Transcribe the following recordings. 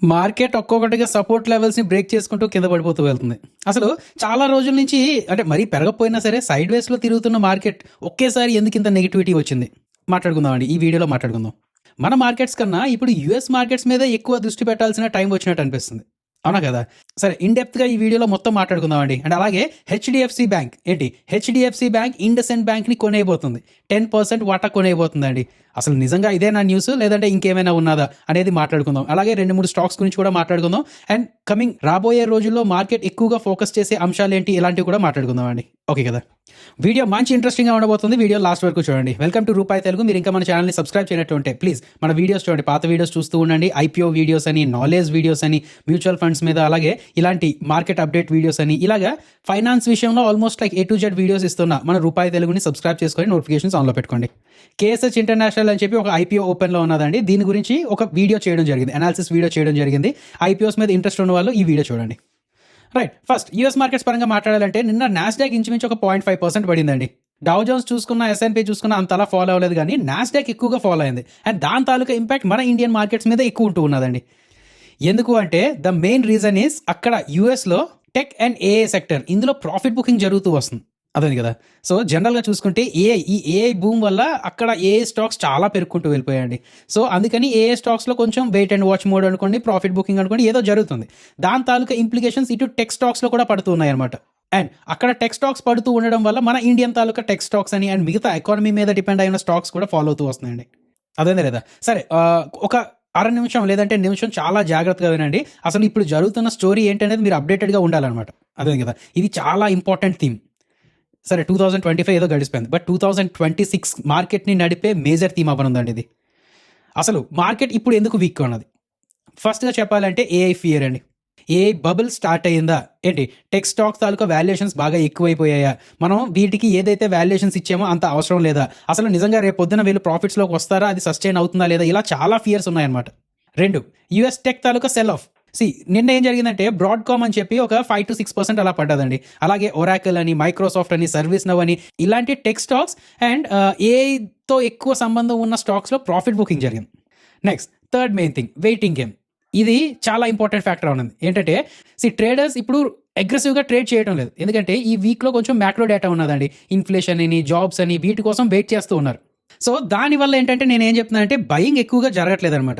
Market ఒక్కొక్కటిగా support లెవెల్స్‌ని break చేసుకుంటూ కింద పడిపోతూ వెళ్తుంది. అసలు చాలా రోజుల నుంచి అంటే మరీ పెరగకపోయినా సరే సైడ్ వేస్‌లో తిరుగుతున్న మార్కెట్ ఒకేసారి ఎందుకింత నెగటివిటీ వచ్చింది? మాట్లాడుకుందామండి. ఈ వీడియోలో మాట్లాడుకుందాం. మన మార్కెట్స్ కన్నా ఇప్పుడు యూఎస్ మార్కెట్స్ మీదే ఎక్కువ దృష్టి పెట్టాల్సిన టైం వచ్చినట్టు అనిపిస్తుంది. అవునా కదా? సరే ఇన్ డెప్త్‌గా ఈ వీడియోలో మొత్తం మాట్లాడుకుందామండి. అండ్ అలాగే హెచ్‌డిఎఫ్‌సి బ్యాంక్ ఏంటి? హెచ్‌డిఎఫ్‌సి బ్యాంక్ ఇండస్ఇండ్ బ్యాంక్‌ని కొనేయబోతుంది. 10% వాటా కొనేయబోతుందండి. అసలు నిజంగా ఇదేనా న్యూస్? లేదంటే ఇంకేమైనా ఉన్నదా? అనేది మాట్లాడుకుందాం. అలాగే 2, 3 స్టాక్స్ గురించి కూడా మాట్లాడుకుందాం. అండ్ రాబోయే రోజుల్లో మార్కెట్ ఎక్కువగా ఫోకస్ చేసే అంశాలేంటి? ఇలాంటివి కూడా మాట్లాడుకుందామండి. ఓకే కదా? వీడియో మంచి ఇంట్రెస్టింగ్‌గా ఉండబోతుంది. వీడియో లాస్ట్ వరకు చూడండి. వెల్కమ్ టు రూపాయి తెలుగు. మీరు ఇంకా మన ఛానల్‌ని సబ్స్క్రైబ్ చేయనట్టు ఉంటే ప్లీజ్ మన వీడియోస్ చూడండి. పాత వీడియోస్ చూస్తూ ఉండండి. ఐపీఓ వీడియోస్ అని, నాలెడ్జ్ వీడియోస్ అని, మ్యూచువల్ ఫండ్స్ మీద అలాగే ఇలాంటి మార్కెట్ అప్డేట్ వీడియోస్ అని ఇలాగా ఫైనాన్స్ విషయంలో almost like A to Z videos ఇస్తున్న మన రూపాయి తెలుగుని సబ్స్క్రైబ్ చేసుకొని నోటిఫికేషన్స్ ఆన్‌లో పెట్టుకోండి. కేఎస్‌హెచ్ ఇంటర్నేషనల్ అని చెప్పి ఒక ఐపీఓ ఓపెన్‌లో ఉన్నదండి. దీని గురించి ఒక వీడియో చేయడం జరిగింది. అనాలిసిస్ వీడియో చేయడం జరిగింది. ఐపీఓస్ మీద ఇంట్రెస్ట్ ఉన్న వాళ్ళు ఈ వీడియో చూడండి. రైట్. ఫస్ట్ యూఎస్ మార్కెట్స్ పరంగా మాట్లాడాలంటే నిన్న నాస్డాక్ ఇంచుమించు ఒక 0.5% పడిందండి. డౌ జోన్స్ చూసుకున్న, ఎస్ఎన్పి చూసుకున్న అంతలా ఫాలో అవ్వలేదు కానీ నాస్డాక్ ఎక్కువగా ఫాలో అయింది. అండ్ దాని తాలూకా ఇంపాక్ట్ మన ఇండియన్ మార్కెట్స్ మీద ఎక్కువ ఉంటూ ఉన్నదండి. ఎందుకు అంటే ద మెయిన్ రీజన్ ఈస్ అక్కడ యూఎస్లో టెక్ అండ్ ఏఐ సెక్టర్ ఇందులో ప్రాఫిట్ బుకింగ్ జరుగుతూ వస్తుంది. అదే కదా. సో జనరల్గా చూసుకుంటే ఈ ఏఐ బూమ్ వల్ల అక్కడ ఏఐ స్టాక్స్ చాలా పెరుక్కుంటూ వెళ్ళిపోయాయండి. సో అందుకని ఏఐ స్టాక్స్లో కొంచెం వెయిట్ అండ్ వాచ్ మోడ్ అనుకోండి, ప్రాఫిట్ బుకింగ్ అనుకోండి, ఏదో జరుగుతుంది. దాని తాలూకా ఇంప్లికేషన్స్ ఇటు టెక్ స్టాక్స్లో కూడా పడుతూ ఉన్నాయన్నమాట. అండ్ అక్కడ టెక్ స్టాక్స్ పడుతూ ఉండడం వల్ల మన ఇండియన్ తాలూకా టెక్ స్టాక్స్ అని అండ్ మిగతా ఎకానమీ మీద డిపెండ్ అయిన స్టాక్స్ కూడా ఫాలో అవుతూ వస్తున్నాయండి. అదే లేదా. సరే ఒక అర నిమిషం లేదంటే నిమిషం చాలా జాగ్రత్తగా వినండి. అసలు ఇప్పుడు జరుగుతున్న స్టోరీ ఏంటనేది మీరు అప్డేటెడ్గా ఉండాలన్నమాట. అదే కదా. ఇది చాలా ఇంపార్టెంట్ థీమ్. సరే 2025 ఏదో గడిచిపోయింది. బట్ 2026 మార్కెట్ని నడిపే మేజర్ థీమ్ అవ్వనుందండి ఇది. అసలు మార్కెట్ ఇప్పుడు ఎందుకు వీక్గా ఉన్నది? ఫస్ట్గా చెప్పాలంటే ఏఐ ఫియర్ అండి. ఏఐ బబుల్ స్టార్ట్ అయ్యిందా ఏంటి? టెక్ స్టాక్స్ తాలూకా వాల్యుయేషన్స్ బాగా ఎక్కువైపోయాయా? మనం వీటికి ఏదైతే వాల్యుయేషన్స్ ఇచ్చామో అంత అవసరం లేదా? అసలు నిజంగా రేపు పొద్దున వీళ్ళు ప్రాఫిట్స్లోకి వస్తారా? అది సస్టైన్ అవుతుందా లేదా? ఇలా చాలా ఫియర్స్ ఉన్నాయన్నమాట. 2, US tech taluka cell of. నిన్న ఏం జరిగిందంటే బ్రాడ్కామ్ అని చెప్పి ఒక 5-6% అలా పడ్డదండి. అలాగే ఒరాకిల్ అని, మైక్రోసాఫ్ట్ అని, సర్వీస్ నవ్ అని ఇలాంటి టెక్ స్టాక్స్ అండ్ ఏఐతో ఎక్కువ సంబంధం ఉన్న స్టాక్స్లో ప్రాఫిట్ బుకింగ్ జరిగింది. Next third main thing waiting game. ఇది చాలా ఇంపార్టెంట్ ఫ్యాక్టర్ ఉన్నది. ఏంటంటే ట్రేడర్స్ ఇప్పుడు అగ్రెసివ్గా ట్రేడ్ చేయడం లేదు. ఎందుకంటే ఈ వీక్లో కొంచెం మ్యాక్రో డేటా ఉన్నదండి. ఇన్ఫ్లేషన్ అని, జాబ్స్ అని వీటి కోసం వెయిట్ చేస్తూ ఉన్నారు. సో దానివల్ల ఏంటంటే నేను ఏం చెప్తున్నానంటే బయింగ్ ఎక్కువగా జరగట్లేదు అనమాట.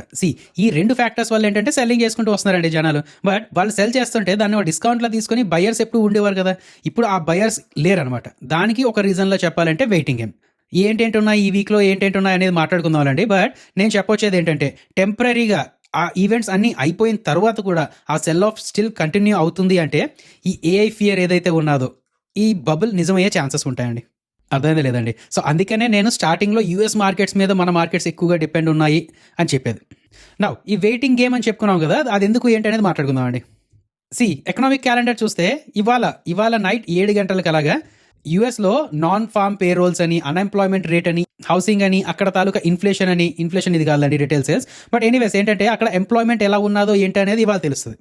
ఈ 2 ఫ్యాక్టర్స్ వల్ల ఏంటంటే సెల్లింగ్ చేసుకుంటూ వస్తున్నారండి జనాలు. బట్ వాళ్ళు సెల్ చేస్తుంటే దాన్ని డిస్కౌంట్లో తీసుకొని బయర్స్ ఎప్పుడు ఉండేవారు కదా. ఇప్పుడు ఆ బయర్స్ లేరనమాట. దానికి ఒక రీజన్లో చెప్పాలంటే వెయిటింగ్ గేమ్. ఏంటేంటి ఉన్నాయి ఈ వీక్లో ఏంటేంటి ఉన్నాయి అనేది మాట్లాడుకుందామండి. బట్ నేను చెప్పొచ్చేది ఏంటంటే టెంపరీగా ఆ ఈవెంట్స్ అన్నీ అయిపోయిన తర్వాత కూడా ఆ సెల్ ఆఫ్ స్టిల్ కంటిన్యూ అవుతుంది అంటే ఈ ఏఐ ఫియర్ ఏదైతే ఉన్నదో ఈ బబుల్ నిజమయ్యే ఛాన్సెస్ ఉంటాయండి. అర్థమైంది లేదండి. సో అందుకనే నేను స్టార్టింగ్లో యూఎస్ మార్కెట్స్ మీద మన మార్కెట్స్ ఎక్కువగా డిపెండ్ ఉన్నాయి అని చెప్పేది. నా ఈ వెయిటింగ్ గేమ్ అని చెప్పుకున్నాం కదా, అది ఎందుకు ఏంటి అనేది మాట్లాడుకుందామండి. ఎకనామిక్ క్యాలెండర్ చూస్తే ఇవాళ నైట్ 7 గంటలకు అలాగా యూఎస్లో నాన్ ఫార్మ్ పేరోల్స్ అని, అన్ఎంప్లాయ్మెంట్ రేట్ అని, హౌసింగ్ అని, అక్కడ తాలూకా ఇన్ఫ్లేషన్ ఇది కాదండి రిటైల్ సేల్స్. బట్ ఎనీవేస్ ఏంటంటే అక్కడ ఎంప్లాయ్మెంట్ ఎలా ఉన్నదో ఏంటి అనేది ఇవాళ తెలుస్తుంది.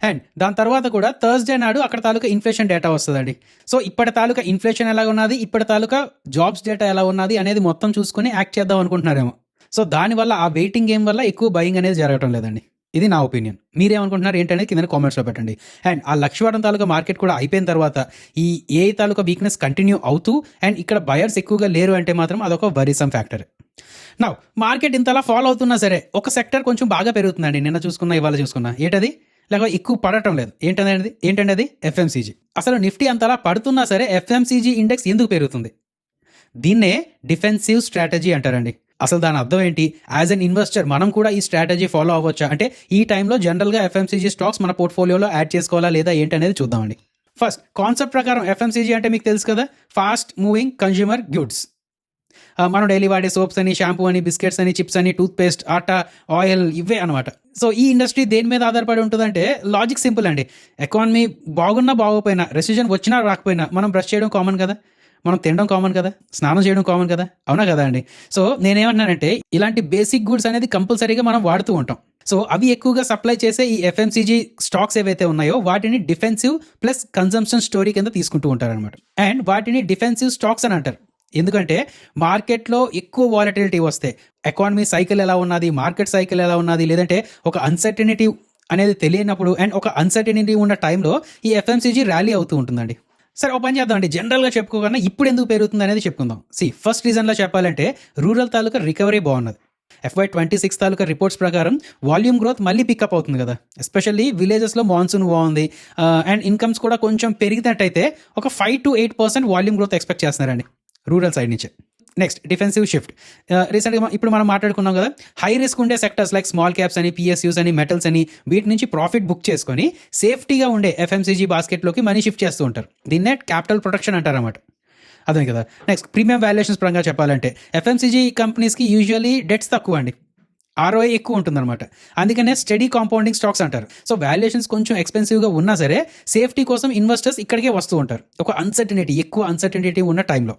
అండ్ దాని తర్వాత కూడా థర్స్డే నాడు అక్కడ తాలూకా ఇన్ఫ్లేషన్ డేటా వస్తుందండి. సో ఇప్పటి తాలూకా ఇన్ఫ్లేషన్ ఎలా ఉన్నది, ఇప్పటి తాలూకా జాబ్స్ డేటా ఎలా ఉన్నది అనేది మొత్తం చూసుకొని యాక్ట్ చేద్దాం అనుకుంటున్నారేమో. సో దానివల్ల ఆ వెయిటింగ్ గేమ్ వల్ల ఎక్కువ బయింగ్ అనేది జరగటం లేదండి. ఇది నా ఒపీనియన్. మీరేమనుకుంటున్నారు ఏంటనేది కింద కామెంట్స్లో పెట్టండి. అండ్ ఆ లక్షవారం తాలూకా మార్కెట్ కూడా అయిపోయిన తర్వాత ఈ ఏఐ తాలూకా వీక్నెస్ కంటిన్యూ అవుతూ అండ్ ఇక్కడ బయర్స్ ఎక్కువగా లేరు అంటే మాత్రం అదొక వరీసమ్ ఫ్యాక్టర్. నా మార్కెట్ ఇంతలా ఫాలో అవుతున్నా సరే ఒక సెక్టర్ కొంచెం బాగా పెరుగుతుందండి. నిన్న చూసుకున్నా ఇవాళ చూసుకున్నా ఏంటది లేకపోతే ఎక్కువ పడటం లేదు. ఏంటంటే అది ఎఫ్ఎంసీజీ. అసలు నిఫ్టీ అంతలా పడుతున్నా సరే ఎఫ్ఎంసీజీ ఇండెక్స్ ఎందుకు పెరుగుతుంది? దీన్నే డిఫెన్సివ్ స్ట్రాటజీ అంటారండి. అసలు దాని అర్థం ఏంటి? యాజ్ అన్ ఇన్వెస్టర్ మనం కూడా ఈ స్ట్రాటజీ ఫాలో అవ్వచ్చా అంటే ఈ టైంలో జనరల్గా ఎఫ్ఎంసీజీ స్టాక్స్ మన పోర్ట్ఫోలియోలో యాడ్ చేసుకోవాలా లేదా ఏంటనేది చూద్దామండి. ఫస్ట్ కాన్సెప్ట్ ప్రకారం ఎఫ్ఎంసీజీ అంటే మీకు తెలుసు కదా, ఫాస్ట్ మూవింగ్ కన్జ్యూమర్ గుడ్స్. మనం డైలీ వాడే సోప్స్ అని, షాంపూ అని, బిస్కెట్స్ అని, చిప్స్ అని, టూత్పేస్ట్, ఆటా, ఆయిల్ ఇవే అనమాట. సో ఈ ఇండస్ట్రీ దేని మీద ఆధారపడి ఉంటుందంటే లాజిక్ సింపుల్ అండి. ఎకానమీ బాగున్నా బాగోపోయినా, రెసిషన్ వచ్చినా రాకపోయినా మనం బ్రష్ చేయడం కామన్ కదా, మనం తినడం కామన్ కదా, స్నానం చేయడం కామన్ కదా, అవునా కదా అండి. సో నేనేమంటున్నానంటే ఇలాంటి బేసిక్ గుడ్స్ అనేది కంపల్సరీగా మనం వాడుతూ ఉంటాం. సో అవి ఎక్కువగా సప్లై చేసే ఈ ఎఫ్ఎంసీజీ స్టాక్స్ ఏవైతే ఉన్నాయో వాటిని డిఫెన్సివ్ ప్లస్ కన్జంప్షన్ స్టోరీ కింద తీసుకుంటూ ఉంటారనమాట. అండ్ వాటిని డిఫెన్సివ్ స్టాక్స్ అని అంటారు. ఎందుకంటే మార్కెట్లో ఎక్కువ వాలటిలిటీ వస్తే ఎకానమీ సైకిల్ ఎలా ఉన్నది, మార్కెట్ సైకిల్ ఎలా ఉన్నది, లేదంటే ఒక అన్సర్టనిటీ అనేది తెలియనప్పుడు అండ్ ఒక అన్సర్టనిటీ ఉన్న టైంలో ఈ ఎఫ్ఎంసీజీ ర్యాలీ అవుతూ ఉంటుందండి. సరే ఒక పని చేద్దాం అండి, జనరల్గా చెప్పుకోకుండా ఇప్పుడు ఎందుకు పెరుగుతుంది అనేది చెప్పుకుందాం. ఫస్ట్ రీజన్లో చెప్పాలంటే రూరల్ తాలూకా రికవరీ బాగున్నది. FY26 తాలూకా రిపోర్ట్స్ ప్రకారం వాల్యూమ్ గ్రోత్ మళ్ళీ పికప్ అవుతుంది కదా, ఎస్పెషల్లీ విలేజెస్లో మాన్సూన్ బాగుంది అండ్ ఇన్కమ్స్ కూడా కొంచెం పెరిగినట్టయితే ఒక 5-8% వాల్యూమ్ గ్రోత్ ఎక్స్పెక్ట్ చేస్తున్నారండి రూరల్ సైడ్ నుంచి. Next defensive shift. రీసెంట్గా ఇప్పుడు మనం మాట్లాడుకున్నాం కదా, హై రిస్క్ ఉండే సెక్టర్స్ లైక్ స్మాల్ క్యాప్స్ అని, పిఎస్యూస్ అని, మెటల్స్ అని, వీటి నుంచి ప్రాఫిట్ బుక్ చేసుకొని సేఫ్టీగా ఉండే ఎఫ్ఎంసీజీ బాస్కెట్లోకి మనీ షిఫ్ట్ చేస్తూ ఉంటారు. దీన్నే క్యాపిటల్ ప్రొటెక్షన్ అంటారు అన్నమాట. అదే కదా. నెక్స్ట్ ప్రీమియం వాల్యుయేషన్స్ పరంగా చెప్పాలంటే ఎఫ్ఎంసీజీ కంపెనీస్కి యూజువల్లీ డెట్స్ తక్కువ అండి, ROI ఎక్కువ ఉంటుందన్నమాట. అందుకనే స్టడీ కాంపౌండింగ్ స్టాక్స్ అంటారు. సో వాల్యుయేషన్స్ కొంచెం ఎక్స్పెన్సివ్గా ఉన్నా సరే సేఫ్టీ కోసం ఇన్వెస్టర్స్ ఇక్కడికే వస్తూ ఉంటారు ఒక ఎక్కువ అన్సర్టనిటీ ఉన్న టైంలో.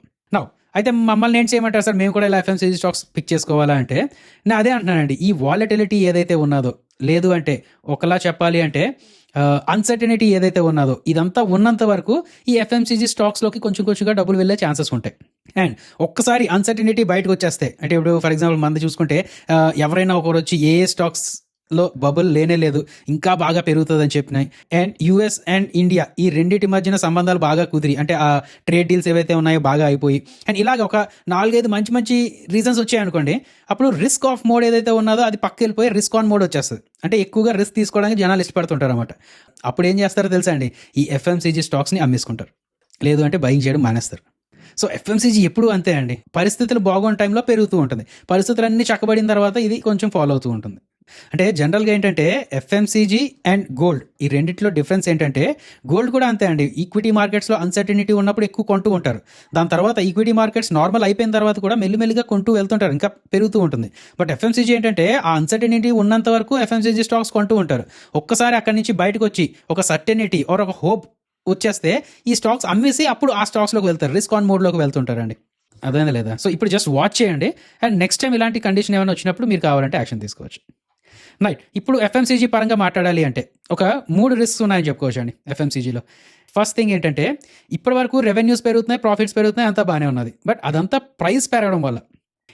అయితే మమ్మల్ని ఏం చేయమంటారు సార్, మేము కూడా ఇలా ఎఫ్ఎంసీజీ స్టాక్స్ పిక్ చేసుకోవాలా అంటే, నేను అదే అంటున్నానండి, ఈ వాలటిలిటీ ఏదైతే ఉన్నదో, లేదు అంటే ఒకలా చెప్పాలి అంటే అన్సర్టనిటీ ఏదైతే ఉన్నదో, ఇదంతా ఉన్నంత వరకు ఈ ఎఫ్ఎంసీజీ స్టాక్స్లోకి కొంచెం కొంచెంగా డబ్బులు వెళ్ళే ఛాన్సెస్ ఉంటాయి. అండ్ ఒక్కసారి అన్సర్టనిటీ బయటకు వచ్చేస్తే, అంటే ఇప్పుడు ఫర్ ఎగ్జాంపుల్ మంది చూసుకుంటే ఎవరైనా ఒకరు వచ్చి ఏ స్టాక్స్లో బబుల్ లేనే లేదు ఇంకా బాగా పెరుగుతుందని చెప్పినాయి, అండ్ యూఎస్ అండ్ ఇండియా ఈ రెండింటి మధ్యన సంబంధాలు బాగా కుదిరి, అంటే ఆ ట్రేడ్ డీల్స్ ఏవైతే ఉన్నాయో బాగా అయిపోయి, అండ్ ఇలాగ ఒక 4-5 మంచి మంచి రీజన్స్ వచ్చాయనుకోండి, అప్పుడు రిస్క్ ఆఫ్ మోడ్ ఏదైతే ఉన్నదో అది పక్క వెళ్ళిపోయి రిస్క్ ఆన్ మోడ్ వచ్చేస్తుంది. అంటే ఎక్కువగా రిస్క్ తీసుకోవడానికి జనాలు ఇష్టపడుతుంటారు అనమాట. అప్పుడు ఏం చేస్తారో తెలుసా అండి, ఈ ఎఫ్ఎంసీజీ స్టాక్స్ని అమ్మేసుకుంటారు, లేదు అంటే బయింగ్ చేయడం మానేస్తారు. సో ఎఫ్ఎంసీజీ ఎప్పుడు అంతే అండి, పరిస్థితులు బాగున్న టైంలో పెరుగుతూ ఉంటుంది, పరిస్థితులన్నీ చక్కబడిన తర్వాత ఇది కొంచెం ఫాలో అవుతూ ఉంటుంది. అంటే జనరల్గా ఏంటంటే ఎఫ్ఎంసీజీ అండ్ గోల్డ్ ఈ రెండిట్లో డిఫరెన్స్ ఏంటంటే, గోల్డ్ కూడా అంతే అండి, ఈక్విటీ మార్కెట్స్లో అన్సర్టనిటీ ఉన్నప్పుడు ఎక్కువ కొంటూ ఉంటారు, దాని తర్వాత ఈక్విటీ మార్కెట్స్ నార్మల్ అయిపోయిన తర్వాత కూడా మెల్లిమెల్లిగా కొంటూ వెళ్తుంటారు, ఇంకా పెరుగుతూ ఉంటుంది. బట్ ఎఫ్ఎంసీజీ ఏంటంటే ఆ అన్సర్టనిటీ ఉన్నంత వరకు ఎఫ్ఎంసీజీ స్టాక్స్ కొంటూ ఉంటారు. ఒక్కసారి అక్కడి నుంచి బయటకు వచ్చి ఒక సర్టెనిటీ ఆర్ ఒక హోప్ వచ్చేస్తే ఈ స్టాక్స్ అమ్మేసి అప్పుడు ఆ స్టాక్స్లోకి వెళ్తారు, రిస్క్ ఆన్ మోడ్లోకి వెళ్తుంటారండి. అదేనా లేదా? సో ఇప్పుడు జస్ట్ వాచ్ చేయండి, అండ్ నెక్స్ట్ టైం ఇలాంటి కండిషన్ ఏమైనా వచ్చినప్పుడు మీరు కావాలంటే యాక్షన్ తీసుకోవచ్చు. ఇప్పుడు ఎఫ్ఎంసీజీ పరంగా మాట్లాడాలి అంటే ఒక 3 రిస్క్స్ ఉన్నాయని చెప్పుకోవచ్చు అండి ఎఫ్ఎంసీజీలో. ఫస్ట్ థింగ్ ఏంటంటే, ఇప్పటి వరకు రెవెన్యూస్ పెరుగుతున్నాయి, ప్రాఫిట్స్ పెరుగుతున్నాయి, అంతా బాగానే ఉన్నది. బట్ అదంతా ప్రైస్ పెరగడం వల్ల.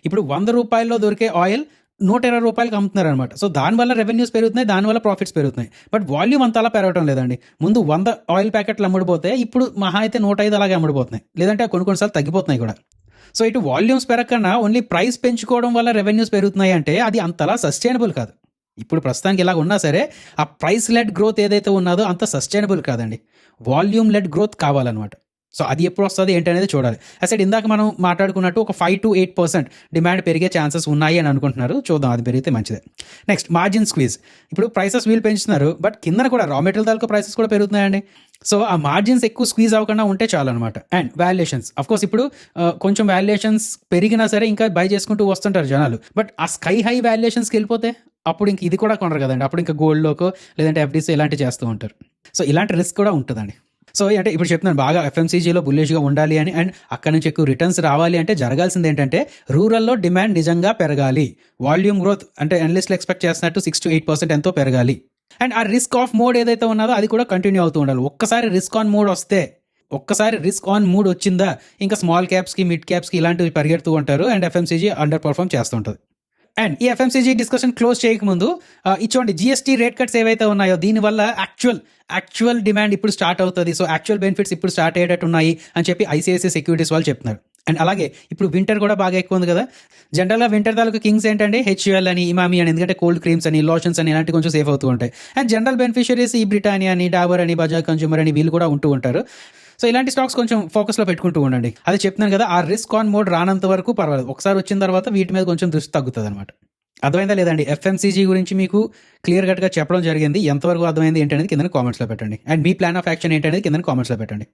ఇప్పుడు 100 రూపాయల్లో దొరికే ఆయిల్ 120 రూపాయలకి అమ్ముతున్నారు అనమాట. సో దానివల్ల రెవెన్యూస్ పెరుగుతున్నాయి, దానివల్ల ప్రాఫిట్స్ పెరుగుతున్నాయి. బట్ వాల్యూమ్ అంతలా పెరగడం లేదండి. ముందు 100 ఆయిల్ ప్యాకెట్లు అమ్ముడిపోతే ఇప్పుడు మహా అయితే 105 అలాగే అమ్ముడిపోతున్నాయి, లేదంటే కొన్నిసార్లు తగ్గిపోతున్నాయి కూడా. సో ఇటు వాల్యూమ్స్ పెరగకన్నా ఓన్లీ ప్రైస్ పెంచుకోవడం వల్ల రెవెన్యూస్ పెరుగుతున్నాయి అంటే అది అంతలా సస్టైనబుల్ కాదు. ఇప్పుడు ప్రస్తుతానికి ఇలాగ ఉన్నా సరే ఆ ప్రైస్ లెడ్ గ్రోత్ ఏదైతే ఉన్నదో అంత సస్టైనబుల్ కాదండి, వాల్యూమ్ లెడ్ గ్రోత్ కావాలన్నమాట. సో అది ఎప్పుడు వస్తుంది ఏంటి అనేది చూడాలి. అసలు ఇందాక మనం మాట్లాడుకున్నట్టు ఒక 5-8% డిమాండ్ పెరిగే ఛాన్సెస్ ఉన్నాయి అని అనుకుంటున్నారు, చూద్దాం, అది పెరిగితే మంచిదే. Next margin squeeze. ఇప్పుడు ప్రైసెస్ వీళ్ళు పెంచుతున్నారు, బట్ కింద కూడా రా మెటీరియల్ తాలూకా ప్రైసెస్ కూడా పెరుగుతున్నాయండి. సో ఆ మార్జిన్స్ ఎక్కువ స్క్వీజ్ అవ్వకుండా ఉంటే చాలు అనమాట. అండ్ వాల్యుయేషన్స్, అఫ్కోర్స్ ఇప్పుడు కొంచెం వాల్యుయేషన్స్ పెరిగినా సరే ఇంకా బై చేసుకుంటూ వస్తుంటారు జనాలు, బట్ ఆ స్కై హై వాల్యుయేషన్స్కి వెళ్ళిపోతే అప్పుడు ఇంక ఇది కూడా కొనరు కదండి, అప్పుడు ఇంకా గోల్డ్లోకో లేదంటే ఎఫ్డీసీ ఇలాంటివి చేస్తూ ఉంటారు. సో ఇలాంటి రిస్క్ కూడా ఉంటుందండి. సో అంటే ఇప్పుడు చెప్తున్నాను, బాగా ఎఫ్ఎంసీజీలో బుల్లిష్గా ఉండాలి అని, అండ్ అక్కడ నుంచి ఎక్కువ రిటర్న్స్ రావాలి అంటే జరగాల్సింది ఏంటంటే రూరల్లో డిమాండ్ నిజంగా పెరగాలి, వాల్యూమ్ గ్రోత్ అంటే అనలిస్టులు ఎక్స్పెక్ట్ చేస్తున్నట్టు 6-8% ఎంతో పెరగాలి, అండ్ ఆ రిస్క్ ఆఫ్ మోడ్ ఏదైతే ఉన్నదో అది కూడా కంటిన్యూ అవుతూ ఉండాలి. ఒక్కసారి రిస్క్ ఆన్ మోడ్ వచ్చిందా ఇంకా స్మాల్ క్యాప్స్కి, మిడ్ క్యాప్స్కి ఇలాంటివి పరిగెడుతూ ఉంటారు, అండ్ ఎఫ్ఎంసీజీ అండర్ పర్ఫామ్ చేస్తుంటుంది. అండ్ ఈ ఎఫ్ఎంసీజీ డిస్కషన్ క్లోజ్ చేయకముందు ఇచ్చోండి జిఎస్టీ రేట్ కట్స్ ఏవైతే ఉన్నాయో దీనివల్ల యాక్చువల్ డిమాండ్ ఇప్పుడు స్టార్ట్ అవుతుంది, సో యాక్చువల్ బెనిఫిట్స్ ఇప్పుడు స్టార్ట్ అయ్యేటట్టు ఉన్నాయి అని చెప్పి ఐసిఐసిఐ సెక్యూరిటీస్ వాళ్ళు చెప్తున్నారు. అండ్ అలాగే ఇప్పుడు వింటర్ కూడా బాగా ఎక్కువ ఉంది కదా, జనరల్గా వింటర్ తాలూకు కింగ్స్ ఏంటంటే హెచ్యుఎల్ అని, ఇమామి అని, ఎందుకంటే కోల్డ్ క్రీమ్స్ అని, లోషన్స్ అని ఇలాంటి కొంచెం సేఫ్ అవుతూ ఉంటాయి. అండ్ జనరల్ బెనిఫిషరీస్ ఈ బ్రిటానియా అని, డాబర్ అని, బజాజ్ కన్జ్యూమర్ అని వీళ్ళు కూడా ఉంటూ ఉంటారు. సో ఇలాంటి స్టాక్స్ కొంచెం ఫోకస్లో పెట్టుకుంటూ ఉండండి. అది చెప్తున్నాను కదా, ఆ రిస్క్ ఆన్ మోడ్ రానంత వరకు పర్వాలేదు, ఒకసారి వచ్చిన తర్వాత వీటి మీద కొంచెం దృష్టి తగ్గుతుంది అనమాట. అర్థమైందా లేదండి? ఎఫ్ఎంసీజీ గురించి మీకు క్లియర్ కట్గా చెప్పడం జరిగింది, ఎంతవరకు అర్థమైంది ఏంటనేది కింద కామెంట్స్లో పెట్టండి, అండ్ మీ ప్లాన్ ఆఫ్ యాక్షన్ ఏంటనేది కింద కామెంట్స్లో పెట్టండి.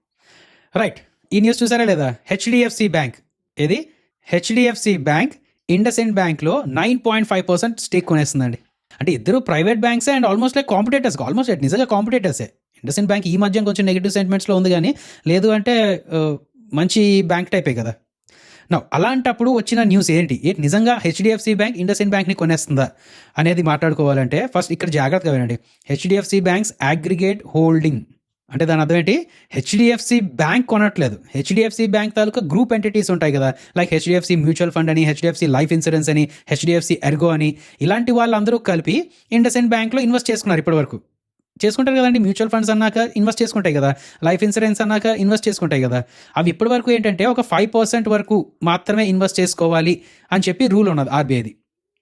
రైట్, ఈ న్యూస్ చూసారా లేదా? హెచ్డిఎఫ్సి బ్యాంక్, ఇది హెచ్డిఎఫ్సి బ్యాంక్ ఇండస్ఇండ్ బ్యాంక్లో 9.5% స్టేక్ కొనేస్తుందండి. అంటే ఇద్దరు ప్రైవేట్ బ్యాంక్సే అండ్ ఆల్మోస్ట్ లైక్ కాంపిటేటర్స్, నిజంగా కాంపిటేటర్సే. ఇండస్ఇండ్ బ్యాంక్ ఈ మధ్య కొంచెం నెగిటివ్ సెంటిమెంట్స్లో ఉంది, కానీ లేదు అంటే మంచి బ్యాంక్ టైపే కదా. అలాంటప్పుడు వచ్చిన న్యూస్ ఏంటి, నిజంగా హెచ్డిఎఫ్సి బ్యాంక్ ఇండస్ఇండ్ బ్యాంక్ని కొనేస్తుందా అనేది మాట్లాడుకోవాలంటే ఫస్ట్ ఇక్కడ జాగ్రత్తగా వినండి. హెచ్డిఎఫ్సి బ్యాంక్స్ అగ్రిగేట్ హోల్డింగ్ అంటే దాని అర్థం ఏంటి? హెచ్డిఎఫ్సి బ్యాంక్ కొనట్లేదు. హెచ్డిఎఫ్సి బ్యాంక్ తాలూకా గ్రూప్ ఎంటిటీస్ ఉంటాయి కదా, లైక్ హెచ్డిఎఫ్సి మ్యూచువల్ ఫండ్ అని, హెచ్డిఎఫ్సి లైఫ్ ఇన్సూరెన్స్ అని, హెచ్డిఎఫ్సి ఎర్గో అని, ఇలాంటి వాళ్ళందరూ కలిపి ఇండస్ఇండ్ బ్యాంక్లో ఇన్వెస్ట్ చేసుకున్నారు ఇప్పటి వరకు. చేసుకుంటారు కదండి. మ్యూచువల్ ఫండ్స్ అన్నాక ఇన్వెస్ట్ చేసుకుంటాయి కదా, లైఫ్ ఇన్సూరెన్స్ అన్నాక ఇన్వెస్ట్ చేసుకుంటాయి కదా. అవి ఇప్పటి వరకు ఏంటంటే ఒక 5% వరకు మాత్రమే ఇన్వెస్ట్ చేసుకోవాలి అని చెప్పి రూల్ ఉన్నది ఆర్బీఐది.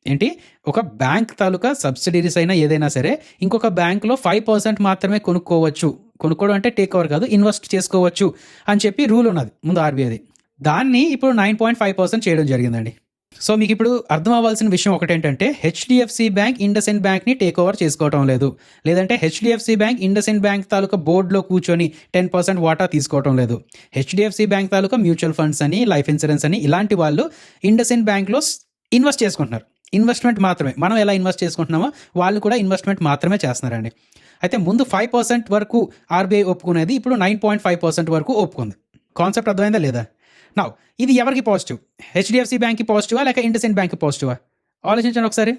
ఏంటి, ఒక బ్యాంక్ తాలూకా సబ్సిడీస్ అయినా ఏదైనా సరే ఇంకొక బ్యాంక్లో 5% మాత్రమే కొనుక్కోవడం అంటే టేక్ ఓవర్ కాదు, ఇన్వెస్ట్ చేసుకోవచ్చు అని చెప్పి రూల్ ఉన్నది ముందు ఆర్బీఐది. దాన్ని ఇప్పుడు 9.5% చేయడం జరిగిందండి. సో మీకు ఇప్పుడు అర్థం అవ్వాల్సిన విషయం ఒకటేంటంటే, హెచ్డిఎఫ్సి బ్యాంక్ ఇండస్ఇండ్ బ్యాంక్ని టేక్ ఓవర్ చేసుకోవటం లేదు, లేదంటే హెచ్డిఎఫ్సి బ్యాంక్ ఇండస్ఇండ్ బ్యాంక్ తాలూకా బోర్డులో కూర్చొని 10% వాటా తీసుకోవటం లేదు. హెచ్డిఎఫ్సి బ్యాంక్ తాలూకా మ్యూచువల్ ఫండ్స్ అని, లైఫ్ ఇన్సూరెన్స్ అని ఇలాంటి వాళ్ళు ఇండస్ఇండ్ బ్యాంక్లో ఇన్వెస్ట్ చేసుకుంటున్నారు. ఇన్వెస్ట్మెంట్ మాత్రమే, మనం ఎలా ఇన్వెస్ట్ చేసుకుంటున్నామో వాళ్ళు కూడా ఇన్వెస్ట్మెంట్ మాత్రమే చేస్తున్నారండి. అయితే ముందు 5% వరకు ఆర్బీఐ ఒప్పుకునేది, ఇప్పుడు 9.5% వరకు ఒప్పుకుంది. కాన్సెప్ట్ అర్థమైందా లేదా? నా ఇది ఎవరికి పాజిటివ్? హెచ్డిఎఫ్సి బ్యాంక్కి పాజిటివా లేక ఇండస్ఇండ్ బ్యాంక్కి పాజిటివా? ఆలోచించండి ఒకసారి.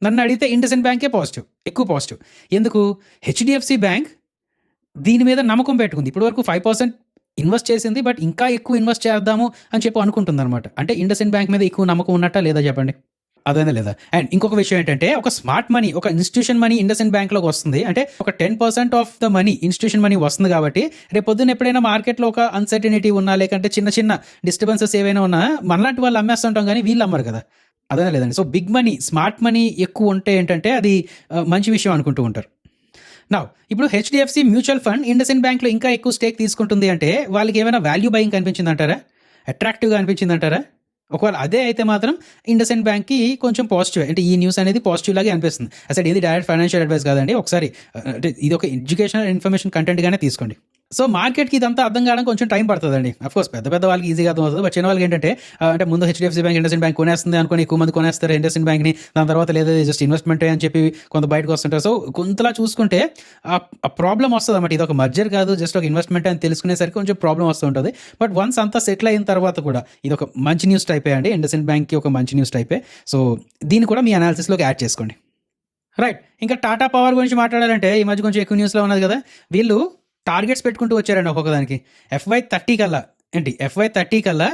నన్ను అడిగితే ఇండస్ఇండ్ బ్యాంకే పాజిటివ్, ఎక్కువ పాజిటివ్. ఎందుకు? హెచ్డిఎఫ్సి బ్యాంక్ దీని మీద నమ్మకం పెట్టుకుంది. ఇప్పటి వరకు 5% ఇన్వెస్ట్ చేసింది, బట్ ఇంకా ఎక్కువ ఇన్వెస్ట్ చేద్దాము అని చెప్పి అనుకుంటుంది అనమాట. అంటే ఇండస్ఇండ్ బ్యాంక్ మీద ఎక్కువ నమ్మకం ఉన్నట్టా లేదా చెప్పండి? అదేనా లేదా? అండ్ ఇంకొక విషయం ఏంటంటే, ఒక స్మార్ట్ మనీ, ఒక ఇన్స్టిట్యూషన్ మనీ ఇండస్ఇండ్ బ్యాంక్లోకి వస్తుంది అంటే ఒక 10% of the money institution money వస్తుంది. కాబట్టి రేపు పొద్దున్న ఎప్పుడైనా మార్కెట్లో ఒక అన్సర్టనిటీ ఉన్నా, లేకంటే చిన్న చిన్న డిస్టర్బెన్సెస్ ఏవైనా ఉన్నా మనలాంటి వాళ్ళు అమ్మేస్తుంటాం, కానీ వీళ్ళు అమ్మరు కదా. అదేనా లేదండి? So big money, smart money ఎక్కువ ఉంటే ఏంటంటే అది మంచి విషయం అనుకుంటూ ఉంటారు. నా ఇప్పుడు హెచ్డిఎఫ్సి మ్యూచువల్ ఫండ్ ఇండస్ఇండ్ బ్యాంక్లో ఇంకా ఎక్కువ స్టేక్ తీసుకుంటుంది అంటే వాళ్ళకి ఏమైనా వాల్యూ బయింగ్ కనిపించింది అంటారా? అట్రాక్టివ్గా అనిపించింది అంటారా? ఒకవేళ అదే అయితే మాత్రం ఇండస్ఇండ్ బ్యాంక్కి కొంచెం పాజిటివ్, అంటే ఈ న్యూస్ అనేది పాజిటివ్ లాగే అనిపిస్తుంది. అసలు ఇది డైరెక్ట్ ఫైనాన్షియల్ అడ్వైస్ కాదండి, ఒకసారి అంటే ఇది ఒక ఎడ్యుకేషనల్ ఇన్ఫర్మేషన్ కంటెంట్గానే తీసుకోండి. సో మార్కెట్కి ఇదంతా అర్థం కావడం కొంచెం టైం పడుతుందండి. అఫ్కోర్స్ పెద్ద పెద్ద వాళ్ళకి ఈజీగా అర్థం అవుతుంది, బట్ చిన్న వాళ్ళకి ఏంటంటే అంటే ముందు హెచ్డిఎఫ్సి బ్యాంక్ ఇండస్ఇండ్ బ్యాంక్ కొనేస్తుంది అనుకుని ఎక్కువ మంది కొనేస్తారు ఇండస్ఇండ్ బ్యాంక్ని, దాని తర్వాత లేదా జస్ట్ ఇన్వెస్ట్మెంట్ అని చెప్పి కొంత బయటకు వస్తుంటారు. సో కొంతలా చూసుకుంటే ఆ ప్రాబ్లం వస్తుంది అన్నమాట. ఇది ఒక మర్జర్ కాదు, జస్ట్ ఒక ఇన్వెస్ట్మెంట్ అని తెలుసుకునేసరికి కొంచెం ప్రాబ్లం వస్తూ ఉంటుంది. బట్ వన్స్ అంతా సెటిల్ అయిన తర్వాత కూడా ఇది ఒక మంచి న్యూస్ టైపే అండి, ఇండస్ఇండ్ బ్యాంక్కి ఒక మంచి న్యూస్ టైపే. సో దీన్ని కూడా మీ అనాలిసిస్లోకి యాడ్ చేసుకోండి. రైట్, ఇంకా టాటా పవర్ గురించి మాట్లాడాలంటే ఈ మధ్య కొంచెం ఎక్కువ న్యూస్లో ఉన్నది కదా. వీళ్ళు టార్గెట్స్ పెట్టుకుంటూ వచ్చారండి ఒక్కొక్కదానికి. FY30 కల్లా FY30 కల్లా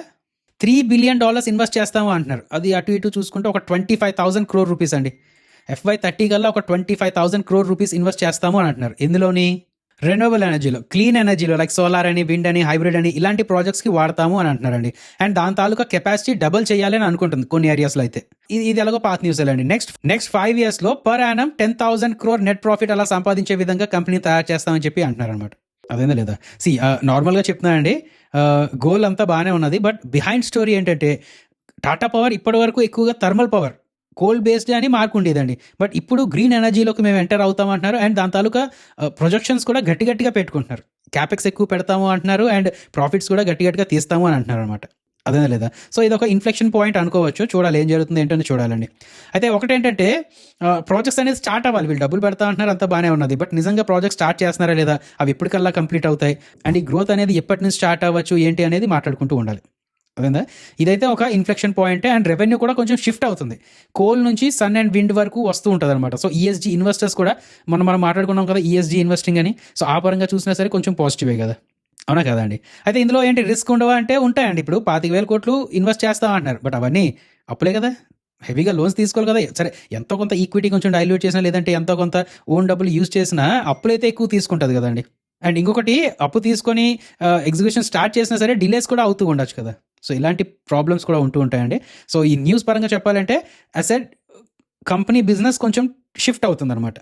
$3 బిలియన్ ఇన్వెస్ట్ చేస్తాము అంటున్నారు. అది అటు ఇటు చూసుకుంటే ఒక 25,000 crore రూపీస్ అండి. FY30 కల్లా ఒక 25,000 crore రూపీస్ ఇన్వెస్ట్ చేస్తాము అని అంటున్నారు. ఎందులోని? రెన్యూవబుల్ ఎనర్జీలో, క్లీన్ ఎనర్జీలో, లైక్ సోలార్ అని, విండ్ అని, హైబ్రిడ్ అని ఇలాంటి ప్రాజెక్ట్స్కి వాడతాము అని అంటున్నారండి. అండ్ దాని తాలూకా కెపాసిటీ డబుల్ చేయాలి అని అనుకుంటుంది కొన్ని ఏరియాస్లో. అయితే ఇది ఎలాగో పాత న్యూస్ అండి. నెక్స్ట్ 5 yearsలో per annum 10,000 crore net profit అలా సంపాదించే విధంగా కంపెనీ తయారు చేస్తామని చెప్పి అంటున్నారు అనమాట. అదేనా లేదా? నార్మల్గా చెప్తున్నానండి, గోల్ అంతా బాగానే ఉన్నది, బట్ బిహైండ్ స్టోరీ ఏంటంటే టాటా పవర్ ఇప్పటి వరకు ఎక్కువగా థర్మల్ పవర్, కోల్ బేస్డ్ అని మార్క్ ఉండేదండి. బట్ ఇప్పుడు గ్రీన్ ఎనర్జీలోకి మేము ఎంటర్ అవుతాం అంటున్నారు. అండ్ దాని తాలూకా ప్రొజెక్షన్స్ కూడా గట్టిగా పెట్టుకుంటున్నారు. క్యాపెక్స్ ఎక్కువ పెడతాము అంటున్నారు, అండ్ ప్రాఫిట్స్ కూడా గట్టిగా తీస్తాము అని అంటున్నారు అనమాట. అదేనా లేదా? సో ఇది ఒక ఇన్ఫ్లెక్షన్ పాయింట్ అనుకోవచ్చు. చూడాలి ఏం జరుగుతుంది ఏంటని చూడాలండి. అయితే ఒకటేంటంటే ప్రాజెక్ట్స్ అనేది స్టార్ట్ అవ్వాలి. వీళ్ళు డబ్బులు పెడతా అంటున్నారు, అంతా బాగానే ఉన్నది, బట్ నిజంగా ప్రాజెక్ట్ స్టార్ట్ చేస్తున్నారా లేదా, అవి ఎప్పటికల్లా కంప్లీట్ అవుతాయి, అండ్ ఈ గ్రోత్ అనేది ఎప్పటి నుంచి స్టార్ట్ అవ్వచ్చు ఏంటి అనేది మాట్లాడుకుంటూ ఉండాలి. అదేందా? ఇదైతే ఒక ఇన్ఫ్లెక్షన్ పాయింటే. అండ్ రెవెన్యూ కూడా కొంచెం షిఫ్ట్ అవుతుంది, కోల్ నుంచి సన్ అండ్ విండ్ వరకు వస్తూ ఉంటుంది అనమాట. సో ఈఎస్జీ ఇన్వెస్టర్స్ కూడా మనం మాట్లాడుకున్నాం కదా ఈఎస్జీ ఇన్వెస్టింగ్ అని. సో ఆ పరంగా చూసినా సరే కొంచెం పాజిటివే కదా, అవునా కదండి? అయితే ఇందులో ఏంటి రిస్క్ ఉండవా అంటే ఉంటాయండి. ఇప్పుడు 25,000 crore ఇన్వెస్ట్ చేస్తామంటున్నారు, బట్ అవన్నీ అప్పులే కదా, హెవీగా లోన్స్ తీసుకోవాలి కదా. సరే ఎంతో కొంత ఈక్విటీ కొంచెం డైల్యూట్ చేసినా, లేదంటే ఎంతో కొంత ఓన్ డబ్బులు యూజ్ చేసినా అప్పులైతే ఎక్కువ తీసుకుంటుంది కదండి. అండ్ ఇంకొకటి, అప్పు తీసుకొని ఎగ్జిక్యూషన్ స్టార్ట్ చేసినా సరే డిలేస్ కూడా అవుతూ ఉండొచ్చు కదా. సో ఇలాంటి ప్రాబ్లమ్స్ కూడా ఉంటూ ఉంటాయండి. సో ఈ న్యూస్ పరంగా చెప్పాలంటే అసెట్ కంపెనీ బిజినెస్ కొంచెం షిఫ్ట్ అవుతుంది అనమాట.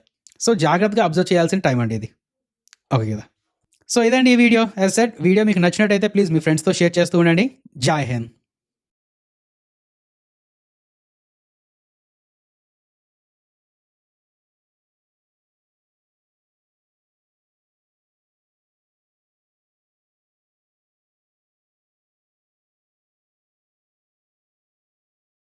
సో జాగ్రత్తగా అబ్జర్వ్ చేయాల్సిన టైం అండి ఇది. ఓకే కదా. సో ఇదండి ఈ వీడియో. యాజ్ సెడ్, వీడియో మీకు నచ్చినట్టయితే ప్లీజ్ మీ ఫ్రెండ్స్తో షేర్ చేస్తూ ఉండండి. జై హింద్.